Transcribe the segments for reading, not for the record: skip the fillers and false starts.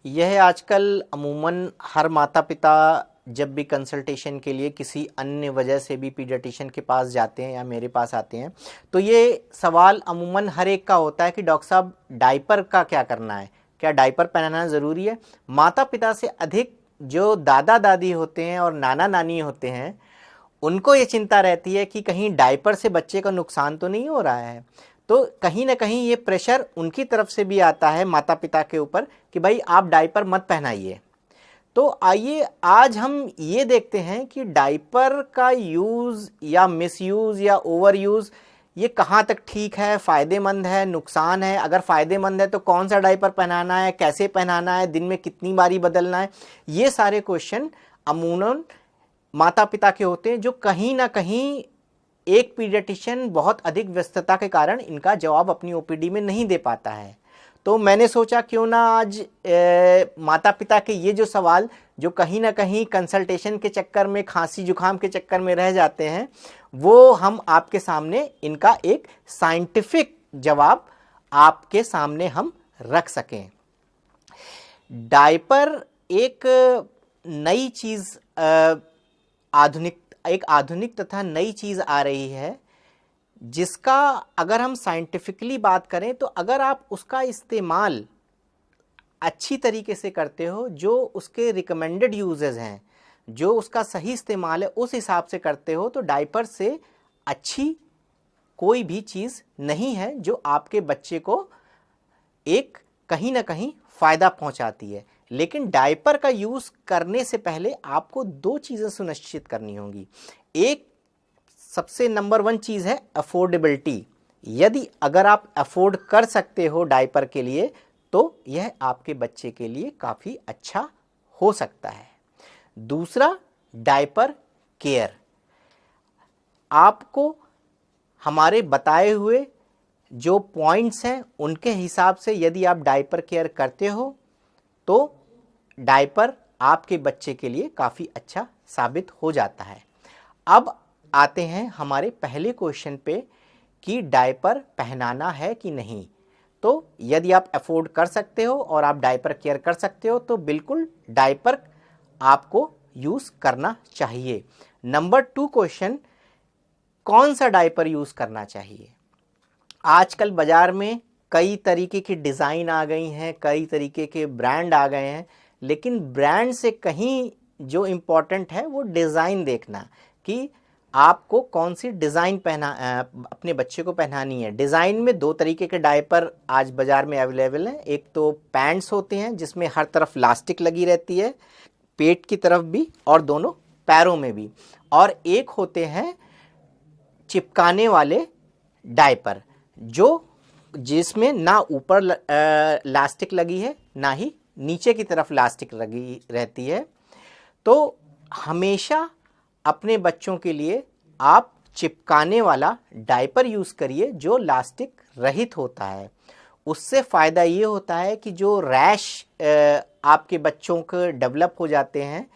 यह आजकल अमूमन हर माता पिता जब भी कंसल्टेशन के लिए किसी अन्य वजह से भी पीडियाट्रिशियन के पास जाते हैं या मेरे पास आते हैं, तो ये सवाल अमूमन हर एक का होता है कि डॉक्टर साहब डायपर का क्या करना है, क्या डायपर पहनाना ज़रूरी है। माता पिता से अधिक जो दादा दादी होते हैं और नाना नानी होते हैं, उनको ये चिंता रहती है कि कहीं डायपर से बच्चे का नुकसान तो नहीं हो रहा है। तो कहीं ना कहीं ये प्रेशर उनकी तरफ से भी आता है माता पिता के ऊपर कि भाई आप डायपर मत पहनाइए। तो आइए आज हम ये देखते हैं कि डायपर का यूज़ या मिसयूज़ या ओवर यूज़ ये कहाँ तक ठीक है, फ़ायदेमंद है, नुकसान है। अगर फ़ायदेमंद है तो कौन सा डायपर पहनाना है, कैसे पहनाना है, दिन में कितनी बारी बदलना है, ये सारे क्वेश्चन अमूमन माता पिता के होते हैं, जो कहीं ना कहीं एक पीडियाट्रिशियन बहुत अधिक व्यस्तता के कारण इनका जवाब अपनी ओपीडी में नहीं दे पाता है। तो मैंने सोचा क्यों ना आज माता पिता के ये जो सवाल जो कहीं ना कहीं कंसल्टेशन के चक्कर में, खांसी जुकाम के चक्कर में रह जाते हैं, वो हम आपके सामने इनका एक साइंटिफिक जवाब आपके सामने हम रख सकें। डायपर एक नई चीज़ आधुनिक तथा नई चीज़ आ रही है, जिसका अगर हम साइंटिफिकली बात करें तो अगर आप उसका इस्तेमाल अच्छी तरीके से करते हो, जो उसके रिकमेंडेड यूजेस हैं, जो उसका सही इस्तेमाल है उस हिसाब से करते हो, तो डायपर से अच्छी कोई भी चीज़ नहीं है जो आपके बच्चे को एक कहीं ना कहीं फ़ायदा पहुंचाती है। लेकिन डायपर का यूज़ करने से पहले आपको दो चीज़ें सुनिश्चित करनी होंगी। एक सबसे नंबर वन चीज़ है अफोर्डेबिलिटी। यदि अगर आप अफोर्ड कर सकते हो डायपर के लिए, तो यह आपके बच्चे के लिए काफ़ी अच्छा हो सकता है। दूसरा, डायपर केयर। आपको हमारे बताए हुए जो पॉइंट्स हैं उनके हिसाब से यदि आप डायपर केयर करते हो तो डायपर आपके बच्चे के लिए काफ़ी अच्छा साबित हो जाता है। अब आते हैं हमारे पहले क्वेश्चन पे कि डायपर पहनाना है कि नहीं। तो यदि आप अफोर्ड कर सकते हो और आप डायपर केयर कर सकते हो तो बिल्कुल डायपर आपको यूज़ करना चाहिए। नंबर 2 क्वेश्चन, कौन सा डायपर यूज़ करना चाहिए। आजकल बाज़ार में कई तरीके की डिज़ाइन आ गई हैं, कई तरीके के ब्रांड आ गए हैं, लेकिन ब्रांड से कहीं जो इम्पोर्टेंट है वो डिज़ाइन देखना कि आपको कौन सी डिज़ाइन अपने बच्चे को पहनानी है। डिज़ाइन में दो तरीके के डायपर आज बाज़ार में अवेलेबल हैं। एक तो पैंट्स होते हैं जिसमें हर तरफ इलास्टिक लगी रहती है, पेट की तरफ भी और दोनों पैरों में भी, और एक होते हैं चिपकाने वाले डायपर जिसमें ना ऊपर इलास्टिक लगी है ना ही नीचे की तरफ इलास्टिक लगी रहती है। तो हमेशा अपने बच्चों के लिए आप चिपकाने वाला डायपर यूज़ करिए जो इलास्टिक रहित होता है। उससे फ़ायदा ये होता है कि जो रैश आपके बच्चों को डेवलप हो जाते हैं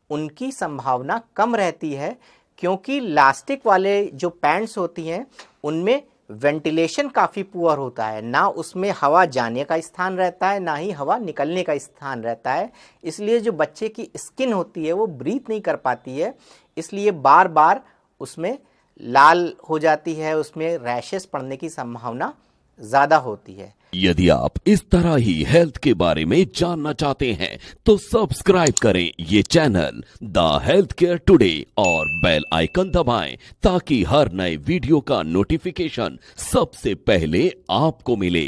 उनकी संभावना कम रहती है, क्योंकि इलास्टिक वाले जो पैंट्स होती हैं उनमें वेंटिलेशन काफ़ी पुअर होता है, ना उसमें हवा जाने का स्थान रहता है ना ही हवा निकलने का स्थान रहता है। इसलिए जो बच्चे की स्किन होती है वो ब्रीथ नहीं कर पाती है, इसलिए बार बार उसमें लाल हो जाती है, उसमें रैशेस पड़ने की संभावना ज़्यादा होती है। यदि आप इस तरह ही हेल्थ के बारे में जानना चाहते हैं तो सब्सक्राइब करें ये channel the health care today और बेल आइकन दबाएं ताकि हर नए वीडियो का नोटिफिकेशन सबसे पहले आपको मिले।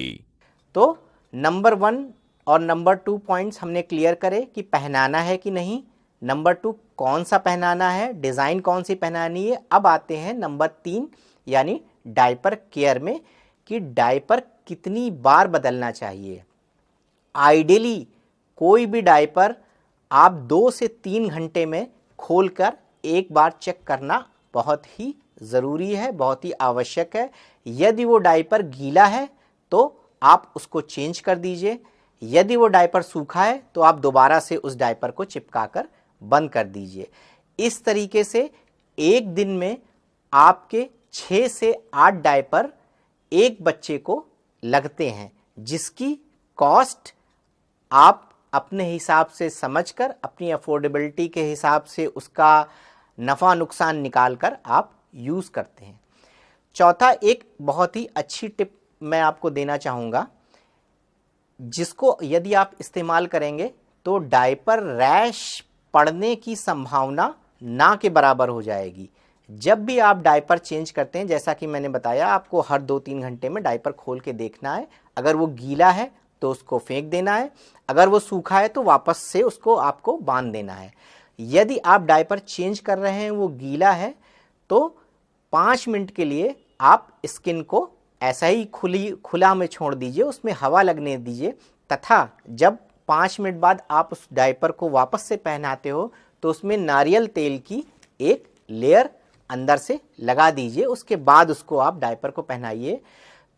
तो नंबर 1 और नंबर 2 पॉइंट्स हमने क्लियर करे कि पहनाना है कि नहीं। नंबर 2 कौन सा पहनाना है, डिज़ाइन कौन सी पहनानी है। अब आते हैं नंबर 3 यानी डायपर केयर में कि डायपर कितनी बार बदलना चाहिए। आइडियली कोई भी डायपर आप 2 से 3 घंटे में खोलकर एक बार चेक करना बहुत ही ज़रूरी है, बहुत ही आवश्यक है। यदि वो डायपर गीला है तो आप उसको चेंज कर दीजिए, यदि वो डायपर सूखा है तो आप दोबारा से उस डायपर को चिपकाकर बंद कर दीजिए। इस तरीके से एक दिन में आपके 6 से 8 डायपर एक बच्चे को लगते हैं, जिसकी कॉस्ट आप अपने हिसाब से समझकर, अपनी अफोर्डेबिलिटी के हिसाब से उसका नफ़ा नुकसान निकाल कर आप यूज़ करते हैं। चौथा, एक बहुत ही अच्छी टिप मैं आपको देना चाहूँगा, जिसको यदि आप इस्तेमाल करेंगे तो डायपर रैश पड़ने की संभावना ना के बराबर हो जाएगी। जब भी आप डायपर चेंज करते हैं, जैसा कि मैंने बताया, आपको हर 2-3 घंटे में डायपर खोल के देखना है। अगर वो गीला है तो उसको फेंक देना है, अगर वो सूखा है तो वापस से उसको आपको बांध देना है। यदि आप डायपर चेंज कर रहे हैं, वो गीला है, तो 5 मिनट के लिए आप स्किन को ऐसा ही खुला में छोड़ दीजिए, उसमें हवा लगने दीजिए, तथा जब 5 मिनट बाद आप उस डायपर को वापस से पहनाते हो तो उसमें नारियल तेल की एक लेयर अंदर से लगा दीजिए। उसके बाद उसको आप डायपर को पहनाइए।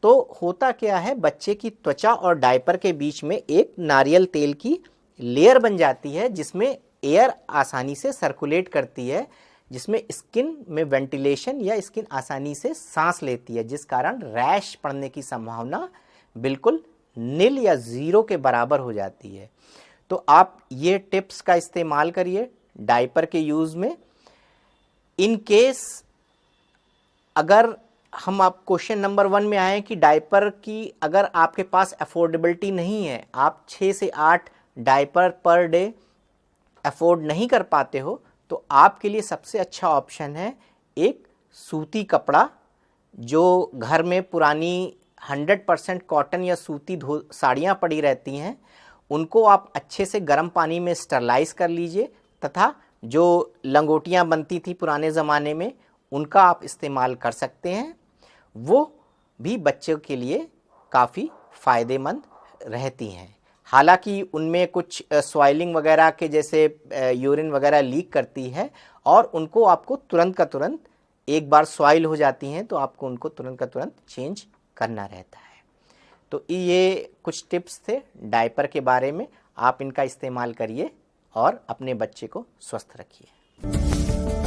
तो होता क्या है, बच्चे की त्वचा और डायपर के बीच में एक नारियल तेल की लेयर बन जाती है, जिसमें एयर आसानी से सर्कुलेट करती है, जिसमें स्किन में वेंटिलेशन या स्किन आसानी से सांस लेती है, जिस कारण रैश पड़ने की संभावना बिल्कुल नील या ज़ीरो के बराबर हो जाती है। तो आप ये टिप्स का इस्तेमाल करिए डायपर के यूज़ में। इन केस अगर हम आप क्वेश्चन नंबर 1 में आए कि डायपर की अगर आपके पास अफोर्डेबिलिटी नहीं है, आप 6 से 8 डायपर पर डे अफोर्ड नहीं कर पाते हो, तो आपके लिए सबसे अच्छा ऑप्शन है एक सूती कपड़ा। जो घर में पुरानी 100% कॉटन या सूती साड़ियाँ पड़ी रहती हैं, उनको आप अच्छे से गर्म पानी में स्टरलाइज कर लीजिए, तथा जो लंगोटियाँ बनती थी पुराने ज़माने में, उनका आप इस्तेमाल कर सकते हैं। वो भी बच्चों के लिए काफ़ी फ़ायदेमंद रहती हैं। हालांकि उनमें कुछ सॉइलिंग वगैरह के जैसे यूरिन वगैरह लीक करती है, और उनको आपको तुरंत का तुरंत, एक बार सॉइल हो जाती हैं तो आपको उनको तुरंत का तुरंत चेंज करना रहता है। तो ये कुछ टिप्स थे डायपर के बारे में। आप इनका इस्तेमाल करिए और अपने बच्चे को स्वस्थ रखिए।